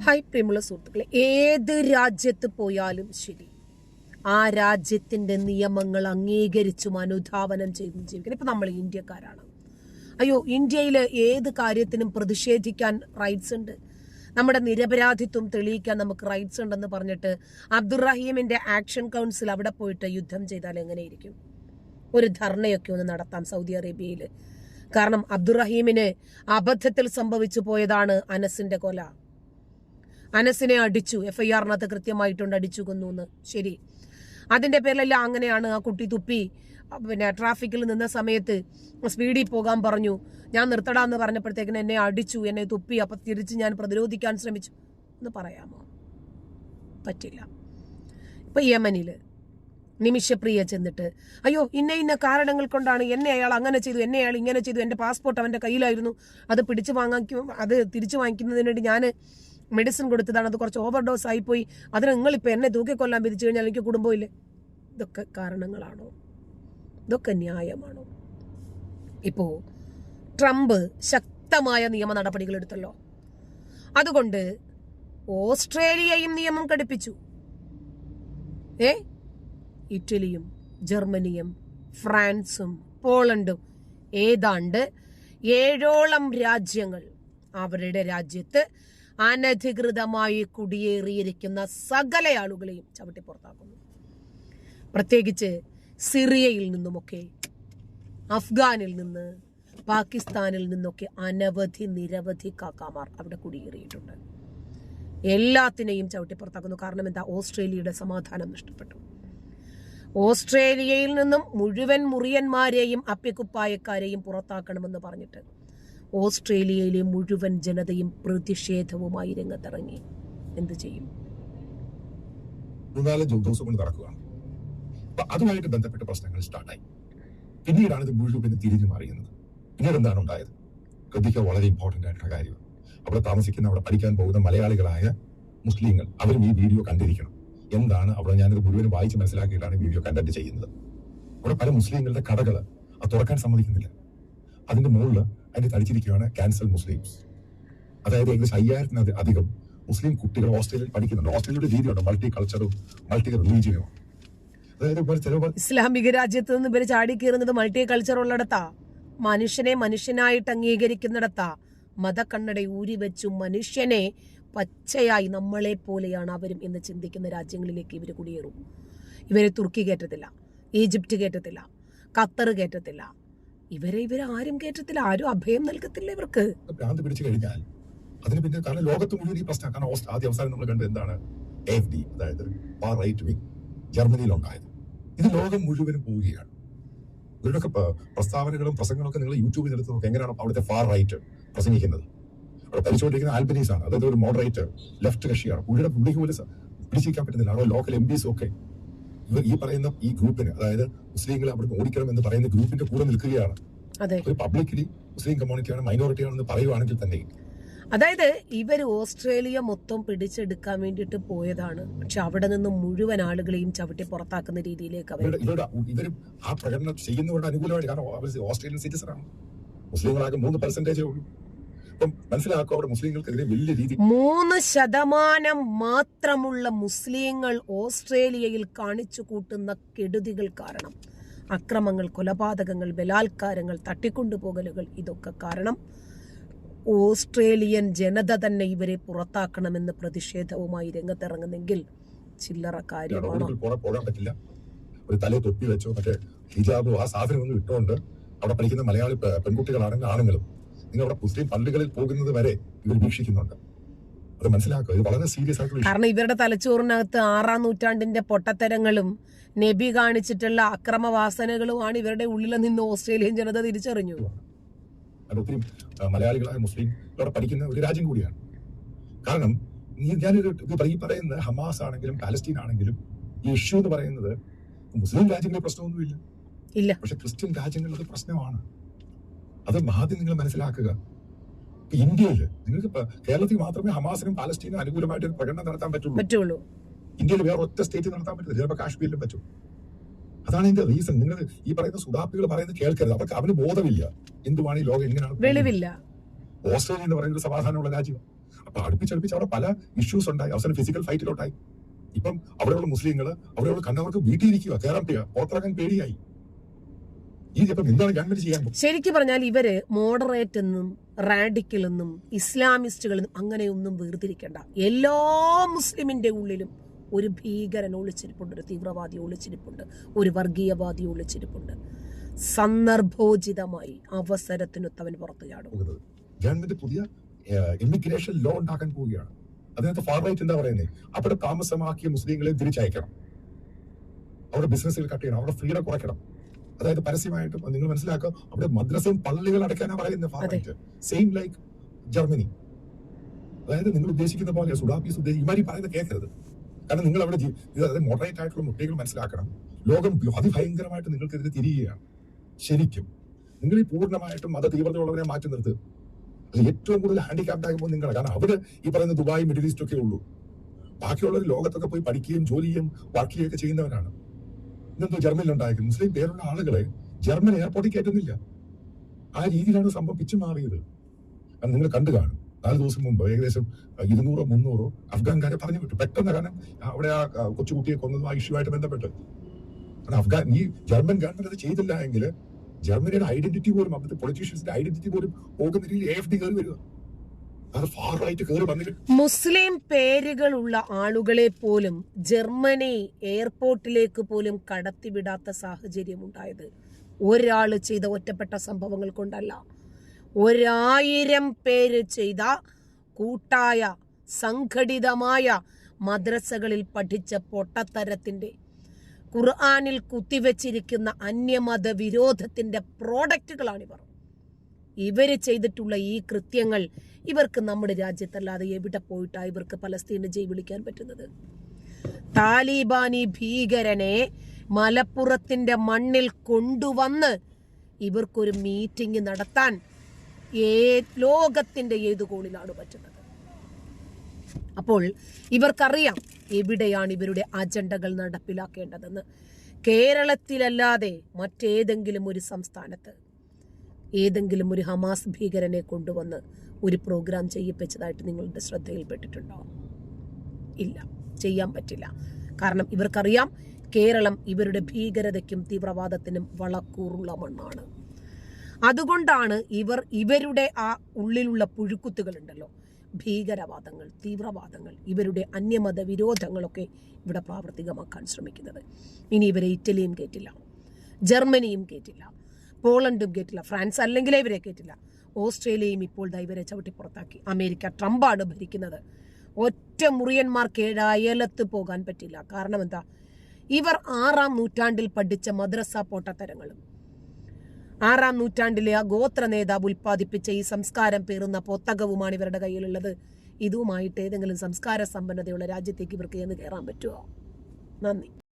Hi പ്രിയമുള്ള സുഹൃത്തുക്കളെ, ഏത് രാജ്യത്ത് പോയാലും ശരി, ആ രാജ്യത്തിന്റെ നിയമങ്ങൾ അംഗീകരിച്ചും അനുധാവനം ചെയ്തും ജീവിക്കണം. ഇപ്പൊ നമ്മൾ ഇന്ത്യക്കാരാണ്. അയ്യോ, ഇന്ത്യയിൽ ഏത് കാര്യത്തിനും പ്രതിഷേധിക്കാൻ റൈറ്റ്സ് ഉണ്ട്, നമ്മുടെ നിരപരാധിത്വം തെളിയിക്കാൻ നമുക്ക് റൈറ്റ്സ് ഉണ്ടെന്ന് പറഞ്ഞിട്ട് അബ്ദുറഹീമിന്റെ ആക്ഷൻ കൗൺസിൽ അവിടെ പോയിട്ട് യുദ്ധം ചെയ്താൽ എങ്ങനെയിരിക്കും? ഒരു ധർണയൊക്കെ ഒന്ന് നടത്താം സൗദി അറേബ്യയിൽ. കാരണം അബ്ദുറഹീമിന് അബദ്ധത്തിൽ സംഭവിച്ചു പോയതാണ് അനസിന്റെ കൊല. അനസിനെ അടിച്ചു, FIR-നകത്ത് കൃത്യമായിട്ടുണ്ട്, അടിച്ചു കൊന്നു എന്ന്. ശരി, അതിന്റെ പേരിലല്ല അങ്ങനെയാണ്. ആ കുട്ടി തുപ്പി ട്രാഫിക്കിൽ നിന്ന സമയത്ത് സ്പീഡിൽ പോകാൻ പറഞ്ഞു, ഞാൻ നിർത്തടാന്ന് പറഞ്ഞപ്പോഴത്തേക്കിന് എന്നെ അടിച്ചു, എന്നെ തുപ്പി, അപ്പൊ തിരിച്ച് ഞാൻ പ്രതിരോധിക്കാൻ ശ്രമിച്ചു എന്ന് പറയാമോ? പറ്റില്ല. ഇപ്പൊ യമനില് നിമിഷപ്രിയ ചെന്നിട്ട് അയ്യോ ഇന്ന കാരണങ്ങൾ കൊണ്ടാണ് എന്നെ അയാൾ അങ്ങനെ ചെയ്തു, എന്നെ അയാൾ ഇങ്ങനെ ചെയ്തു, എൻ്റെ പാസ്പോർട്ട് അവൻ്റെ കയ്യിലായിരുന്നു, അത് അത് തിരിച്ചു വാങ്ങിക്കുന്നതിന് വേണ്ടി ഞാൻ മെഡിസിൻ കൊടുത്തതാണ്, അത് കുറച്ച് ഓവർഡോസ് ആയിപ്പോയി, അതിന് നിങ്ങളിപ്പോൾ എന്നെ തൂക്കിക്കൊല്ലാൻ വിധിച്ചു കഴിഞ്ഞാൽ എനിക്ക് കുടുംബമില്ലേ? ഇതൊക്കെ കാരണങ്ങളാണോ? ഇതൊക്കെ ന്യായമാണോ? ഇപ്പോ ട്രംപ് ശക്തമായ നിയമ നടപടികൾ എടുത്തല്ലോ. അതുകൊണ്ട് ഓസ്ട്രേലിയയും നിയമം ഘടിപ്പിച്ചു. ഇറ്റലിയും ജർമ്മനിയും ഫ്രാൻസും പോളണ്ടും ഏതാണ്ട് 7ഓളം രാജ്യങ്ങൾ അവരുടെ രാജ്യത്ത് അനധികൃതമായി കുടിയേറിയിരിക്കുന്ന സകല ആളുകളെയും ചവിട്ടി പുറത്താക്കുന്നു. പ്രത്യേകിച്ച് സിറിയയിൽ നിന്നുമൊക്കെ, അഫ്ഗാനിൽ നിന്ന്, പാകിസ്ഥാനിൽ നിന്നൊക്കെ നിരവധി കാക്കാമാർ അവിടെ കുടിയേറിയിട്ടുണ്ട്. എല്ലാത്തിനെയും ചവിട്ടി പുറത്താക്കുന്നു. കാരണം എന്താ? ഓസ്ട്രേലിയയുടെ സമാധാനം നഷ്ടപ്പെട്ടു. ഓസ്ട്രേലിയയിൽ നിന്നും മുഴുവൻ മുറിയന്മാരെയും അപ്പിക്കുപ്പായക്കാരെയും പുറത്താക്കണമെന്ന് പറഞ്ഞിട്ട് ഓസ്ട്രേലിയയിലെ മുഴുവൻ ജനതയും പ്രതിഷേധവുമായി രംഗത്തിറങ്ങി. എന്ത് ചെയ്യും? 4 ദിവസം കൊണ്ട് നടക്കുകയാണ്. അതുമായിട്ട് ബന്ധപ്പെട്ട പ്രശ്നങ്ങൾ സ്റ്റാർട്ടായി. പിന്നീടാണ് ഇത് മുഴുവൻ തിരിഞ്ഞു മാറിയുന്നത്. പിന്നീട് എന്താണ് ഉണ്ടായത്? ശ്രദ്ധിക്കുക, വളരെ ഇമ്പോർട്ടന്റ് ആയിട്ടുള്ള കാര്യം. അവിടെ താമസിക്കുന്ന, അവിടെ പഠിക്കാൻ പോകുന്ന മലയാളികളായ മുസ്ലിങ്ങൾ അവരും ഈ വീഡിയോ കണ്ടിരിക്കണം. എന്താണ് അവിടെ? ഞാനിത് മുഴുവനും വായിച്ച് മനസ്സിലാക്കിയിട്ടാണ് വീഡിയോ കണ്ടന്റ് ചെയ്യുന്നത്. അവിടെ പല മുസ്ലിങ്ങളുടെ കടകൾ അത് തുറക്കാൻ സമ്മതിക്കുന്നില്ല. അതിന്റെ മുകളിൽ അതിന്റെ തടിച്ചിരിക്കുകയാണ് ക്യാൻസൽ മുസ്ലിംസ്. അതായത് ഏകദേശം 5000-ന് അധികം മുസ്ലിം കുട്ടികൾ ഓസ്ട്രേലിയയിൽ പഠിക്കുന്നുണ്ട്. ഓസ്ട്രേലിയയുടെ രീതിയുണ്ട്, മൾട്ടി കൾച്ചറും മൾട്ടി റിലീജിയനും. അതായത് ഇസ്ലാമിക രാജ്യത്ത് നിന്ന് ഇവര് ചാടി കയറുന്നത് മൾട്ടി കൾച്ചർ ഉള്ളിടത്താ, മനുഷ്യനെ മനുഷ്യനായിട്ട് അംഗീകരിക്കുന്നിടത്താ. മതക്കണ്ണട ഊരി വെച്ചു മനുഷ്യനെ പച്ചയായി നമ്മളെ പോലെയാണ് അവരും എന്ന് ചിന്തിക്കുന്ന രാജ്യങ്ങളിലേക്ക് ഇവർ കുടിയേറും. ഇവരെ തുർക്കി കയറ്റത്തില്ല, ഈജിപ്റ്റ് കയറ്റത്തില്ല, ഖത്തർ കയറ്റത്തില്ല, ഇവരെ ആരും കയറ്റത്തില്ല, ആരും അഭയം നൽകത്തില്ല ഇവർക്ക്. ഭ്രാന്ത് പിടിച്ചു കഴിഞ്ഞാൽ അതിന് പിന്നെ, കാരണം ലോകത്ത് മുഴുവൻ ഈ പ്രശ്നം. കാരണം ആദ്യ അവസാനം നമ്മൾ കണ്ടത് എന്താണ്? AfD, അതായത് ഫാർ റൈറ്റ് വിങ്, ജർമ്മനിയിലുണ്ടായത്. ഇത് ലോകം മുഴുവനും പോവുകയാണ്. ഇവരുടെയൊക്കെ പ്രസ്താവനകളും പ്രസംഗങ്ങളൊക്കെ നിങ്ങൾ യൂട്യൂബിൽ എടുത്ത് നോക്കുക. എങ്ങനെയാണ് അവിടുത്തെ ഫാർ റൈറ്റ് പ്രസംഗിക്കുന്നത്? അവിടെ ഭരിച്ചുകൊണ്ടിരിക്കുന്ന ആൽബനീസ് ആണ്, അതായത് ഒരു മോഡറേറ്റ് ലെഫ്റ്റ് കക്ഷിയാണ്. പുള്ളിക്ക് പോലും പിടിച്ചിരിക്കാൻ പറ്റുന്നില്ല. അവിടെ ലോക്കൽ MPs ഒക്കെ ഇവർ ഈ പറയുന്ന ഈ ഗ്രൂപ്പിന്, അതായത് മുസ്ലിങ്ങളെ അവിടെ ഓടിക്കണം എന്ന് പറയുന്ന ഗ്രൂപ്പിന്റെ കൂടെ നിൽക്കുകയാണ്. ഒരു പബ്ലിക്കലി മുസ്ലിം കമ്മ്യൂണിറ്റിയാണ്, മൈനോറിറ്റിയാണെന്ന് പറയുവാണെങ്കിൽ തന്നെ. അതായത് ഇവർ ഓസ്ട്രേലിയ മൊത്തം പിടിച്ചെടുക്കാൻ വേണ്ടിയിട്ട് പോയതാണ്. പക്ഷെ അവിടെ നിന്ന് മുഴുവൻ ആളുകളെയും ചവിട്ടി പുറത്താക്കുന്ന രീതിയിലേക്ക് ഇവർ ആ പ്രകടനം ചെയ്യുന്നവരുടെ അനുകൂലമായിട്ട്. കാരണം ഓസ്ട്രേലിയൻ സിറ്റിസൺ ആണ്. മുസ്ലിങ്ങളാകെ 3% ഉള്ളൂ. മനസ്സിലാക്കുക, അവിടെ മുസ്ലിങ്ങൾക്കെതിരെ വലിയ രീതി 3% മാത്രമുള്ള മുസ്ലിങ്ങൾ ഓസ്ട്രേലിയയിൽ കാണിച്ചു കൂട്ടുന്ന കെടുതികൾ കാരണം, അക്രമങ്ങൾ, കൊലപാതകങ്ങൾ, ബലാത്കാരങ്ങൾ, തട്ടിക്കൊണ്ടുപോകലുകൾ, ഇതൊക്കെ കാരണം ഓസ്ട്രേലിയൻ ജനത തന്നെ ഇവരെ പുറത്താക്കണമെന്ന് പ്രതിഷേധവുമായി രംഗത്തിറങ്ങുന്നെങ്കിൽ ചില്ലറ കാര്യമാണ്. പോകാൻ പറ്റില്ല. ഒരു തലയെ തൊപ്പി വെച്ചോ മറ്റേ ഹിജാബോ ആ സാധനമൊന്നും ഇട്ടുകൊണ്ട് അവിടെ പഠിക്കുന്ന മലയാളി പെൺകുട്ടികളാണെങ്കിൽ ആണുങ്ങളും നിങ്ങൾ അവിടെ മുസ്ലിം പള്ളികളിൽ പോകുന്നത് വരെ ഇവർ വീക്ഷിക്കുന്നുണ്ട്. അത് മനസ്സിലാക്കുക, ഇത് വളരെ സീരിയസ് ആയിട്ടുള്ള. കാരണം ഇവരുടെ തലച്ചോറിനകത്ത് 6-ാം നൂറ്റാണ്ടിന്റെ പൊട്ടത്തരങ്ങളും നബി കാണിച്ചിട്ടുള്ള അക്രമവാസനകളുമാണ് ഇവരുടെ ഉള്ളിൽ നിന്ന് ഓസ്ട്രേലിയൻ ജനത തിരിച്ചറിഞ്ഞു. ഒത്തിരി മലയാളികളായ മുസ്ലിം അവിടെ പഠിക്കുന്ന ഒരു രാജ്യം കൂടിയാണ്. കാരണം ഞാനൊരു ഈ പറയുന്ന ഹമാസ് ആണെങ്കിലും പാലസ്തീൻ ആണെങ്കിലും ഈ ഇഷ്യൂ എന്ന് പറയുന്നത് മുസ്ലിം രാജ്യങ്ങളിൽ പ്രശ്നമൊന്നുമില്ല. പക്ഷെ ക്രിസ്ത്യൻ രാജ്യങ്ങളിൽ അത് പ്രശ്നമാണ്. അത് ആദ്യം നിങ്ങൾ മനസ്സിലാക്കുക. ഇന്ത്യയിൽ നിങ്ങൾക്ക് കേരളത്തിൽ മാത്രമേ ഹമാസിനും പാലസ്തീനും അനുകൂലമായിട്ട് ഒരു പ്രകടനം നടത്താൻ പറ്റുള്ളൂ. ഇന്ത്യയിൽ വേറെ ഒറ്റ സ്റ്റേറ്റ് നടത്താൻ പറ്റില്ല. ചിലപ്പോൾ കാശ്മീരിലും പറ്റും. അതാണ് ഇതിന്റെ റീസൺ. നിങ്ങൾ ഈ പറയുന്ന സുഡാപ്പികൾ പറയുന്നത് കേൾക്കരുത്. അവന് ബോധമില്ല എന്തുവാണ് ഈ ലോകം, എങ്ങനെയാണ്. വെളിവില്ല. ഓസ്ട്രേലിയ എന്ന് പറയുന്നത് സമാധാനമുള്ള രാജ്യം. അപ്പൊ അടുപ്പിച്ചടുപ്പിച്ച് അവിടെ പല ഇഷ്യൂസ് ഉണ്ടായി, അവസാനം ഫിസിക്കൽ ഫൈറ്റിലോട്ടായി. ഇപ്പം അവിടെയുള്ള മുസ്ലിങ്ങൾ അവിടെയുള്ള കണ്ടവർക്ക് വീട്ടിലിരിക്കുക, കയറാൻ പുറത്തിറങ്ങാൻ പേടിയായി. ഇപ്പം എന്താണ് ഗവൺമെന്റ് ചെയ്യാൻ പോകുന്നത്? ശരിക്കും പറഞ്ഞാൽ ഇവര് മോഡറേറ്റ് എന്നും റാഡിക്കൽ എന്നും ഇസ്ലാമിസ്റ്റുകൾ എന്നും അങ്ങനെയൊന്നും വേർതിരിക്കേണ്ട. എല്ലാ മുസ്ലിമിന്റെ ഉള്ളിലും ഒരു ഭീകരൻ ഒളിച്ചിരിപ്പുണ്ട്, ഒരു തീവ്രവാദി ഒളിച്ചിരിപ്പുണ്ട്, ഒരു വർഗീയവാദി ഒളിച്ചിരിപ്പുണ്ട്. സന്ദർഭോചിതമായി അവസരത്തിനൊത്തവൻ പുറത്തു ചാടും. ഗവൺമെന്റ് പുതിയ ഇമിഗ്രേഷൻ ലോ ഉണ്ടാക്കാൻ പോവുകയാണ്. അതിനകത്ത് ഫാർ റൈറ്റ് എന്താ പറയുന്നത്? അവിടെ താമസമാക്കിയ മുസ്ലിങ്ങളെ തിരിച്ചയക്കണം, അവിടെ ബിസിനസ്സുകൾ കട്ട് ചെയ്യണം, അവിടെ ഫ്രീഡം കുറയ്ക്കണം. അതായത് പരസ്യമായിട്ടും നിങ്ങൾ മനസ്സിലാക്കുക, അവിടെ മദ്രസയും പള്ളികൾ അടയ്ക്കാനാണ് പറയുന്നത് far right. Same like Germany. അതായത് നിങ്ങൾ ഉദ്ദേശിക്കുന്ന പോലെ സുഡാപ്പീസ് ഇമാരി പറയുന്നത് കേൾക്കരുത്. കാരണം നിങ്ങൾ അവിടെ അതായത് മോഡറേറ്റ് ആയിട്ടുള്ള മുട്ടകൾ മനസ്സിലാക്കണം. ലോകം അതിഭയങ്കരമായിട്ട് നിങ്ങൾക്കെതിരെ തിരിയുകയാണ്. ശരിക്കും നിങ്ങൾ ഈ പൂർണ്ണമായിട്ടും മത തീവ്രതയുള്ളവരെ മാറ്റി നിർത്തുക. അത് ഏറ്റവും കൂടുതൽ ഹാൻഡിക്യാപ്ഡ് ആകുമ്പോൾ നിങ്ങളാണ്. കാരണം അവിടെ ഈ പറയുന്ന ദുബായ്, മിഡിൽ ഈസ്റ്റ് ഒക്കെ ഉള്ളൂ. ബാക്കിയുള്ളവർ ലോകത്തൊക്കെ പോയി പഠിക്കുകയും ജോലി ചെയ്യുകയും വർക്ക് ചെയ്യുകയൊക്കെ ചെയ്യുന്നവരാണ്. ഇന്നെന്തോ ജർമ്മനിൽ ഉണ്ടായിരിക്കും മുസ്ലിം പേരുള്ള ആളുകളെ ജർമ്മൻ എയർപോർട്ടിൽ കയറ്റുന്നില്ല. ആ രീതിയിലാണ് സംഭവം പിച്ചു മാറിയത്. അത് നിങ്ങൾ കണ്ടു കാണും. 4 ദിവസം മുമ്പ് ഏകദേശം 200-300 അഫ്ഗാൻകാരെ പറഞ്ഞു വിട്ടു പെട്ടെന്ന്. കാരണം അവിടെ ആ കൊച്ചുകുട്ടിയെ കൊന്നതും ആ ഇഷ്യൂ ആയിട്ട് ബന്ധപ്പെട്ട്. കാരണം ഈ ജർമ്മൻ ഗവൺമെന്റ് അത് ചെയ്തില്ല എങ്കിൽ ജർമ്മനിയുടെ ഐഡന്റിറ്റി പോലും, അവിടുത്തെ പൊളിറ്റീഷ്യൻസിന്റെ ഐഡന്റിറ്റി പോലും പോകുന്ന രീതിയിൽ AFD കയറി വരിക. അത് ഫാർ റൈറ്റ് കയറി വന്നിട്ട് മുസ്ലിം പേരുകളുള്ള ആളുകളെ പോലും ജർമ്മനി എയർപോർട്ടിലേക്ക് പോലും കടത്തിവിടാത്ത സാഹചര്യം ഉണ്ടായത് ഒരാൾ ചെയ്ത ഒറ്റപ്പെട്ട സംഭവങ്ങൾ കൊണ്ടല്ല. 1000 പേര് ചെയ്ത കൂട്ടായ സംഘടിതമായ മദ്രസകളിൽ പഠിച്ച പൊട്ടത്തരത്തിന്റെ, ഖുർആനിൽ കുത്തിവെച്ചിരിക്കുന്ന അന്യമത വിരോധത്തിന്റെ പ്രോഡക്റ്റുകളാണിവർ. ഇവര് ചെയ്തിട്ടുള്ള ഈ കൃത്യങ്ങൾ ഇവർക്ക് നമ്മുടെ രാജ്യത്തല്ലാതെ എവിടെ പോയിട്ടാ ഇവർക്ക് പലസ്തീനെ ജയ് വിളിക്കാൻ പറ്റുന്നത്? താലിബാനി ഭീകരനെ മലപ്പുറത്തിന്റെ മണ്ണിൽ കൊണ്ടുവന്ന് ഇവർക്കൊരു മീറ്റിംഗ് നടത്താൻ ലോകത്തിന്റെ ഏത് കോണിലാണ് പറ്റുന്നത്? അപ്പോൾ ഇവർക്കറിയാം എവിടെയാണ് ഇവരുടെ അജണ്ടകൾ നടപ്പിലാക്കേണ്ടതെന്ന്. കേരളത്തിലല്ലാതെ മറ്റേതെങ്കിലും ഒരു സംസ്ഥാനത്ത് ഏതെങ്കിലും ഒരു ഹമാസ് ഭീകരനെ കൊണ്ടുവന്ന് ഒരു പ്രോഗ്രാം ചെയ്യിപ്പിച്ചതായിട്ട് നിങ്ങളുടെ ശ്രദ്ധയിൽപ്പെട്ടിട്ടുണ്ടോ? ഇല്ല, ചെയ്യാൻ പറ്റില്ല. കാരണം ഇവർക്കറിയാം കേരളം ഇവരുടെ ഭീകരതയ്ക്കും തീവ്രവാദത്തിനും വളക്കൂറുള്ള മണ്ണാണ്. അതുകൊണ്ടാണ് ഇവരുടെ ആ ഉള്ളിലുള്ള പുഴുക്കുത്തുകളുണ്ടല്ലോ, ഭീകരവാദങ്ങൾ, തീവ്രവാദങ്ങൾ, ഇവരുടെ അന്യമത വിരോധങ്ങളൊക്കെ ഇവിടെ പ്രാവർത്തികമാക്കാൻ ശ്രമിക്കുന്നത്. ഇനി ഇവരെ ഇറ്റലിയും കേട്ടില്ല, ജർമ്മനിയും കേട്ടില്ല, പോളണ്ടും കേട്ടില്ല, ഫ്രാൻസ് അല്ലെങ്കിലേ ഇവരെ കേട്ടില്ല, ഓസ്ട്രേലിയയും ഇപ്പോൾ ഇവരെ ചവിട്ടി പുറത്താക്കി. അമേരിക്ക, ട്രംപാണ് ഭരിക്കുന്നത്. ഒറ്റ മുറിയന്മാർക്ക് അയലത്ത് പോകാൻ പറ്റില്ല. കാരണം എന്താ? ഇവർ 6-ാം നൂറ്റാണ്ടിൽ പഠിച്ച മദ്രസ പൊട്ടത്തരങ്ങളും 6-ാം നൂറ്റാണ്ടിലെ ആ ഗോത്ര നേതാവ് ഉൽപ്പാദിപ്പിച്ച ഈ സംസ്കാരം പേറുന്ന പൊത്തകവുമാണ് ഇവരുടെ കയ്യിലുള്ളത്. ഇതുമായിട്ട് ഏതെങ്കിലും സംസ്കാര സമ്പന്നതയുള്ള രാജ്യത്തേക്ക് ഇവർക്ക് എന്ന് കയറാൻ പറ്റുമോ? നന്ദി.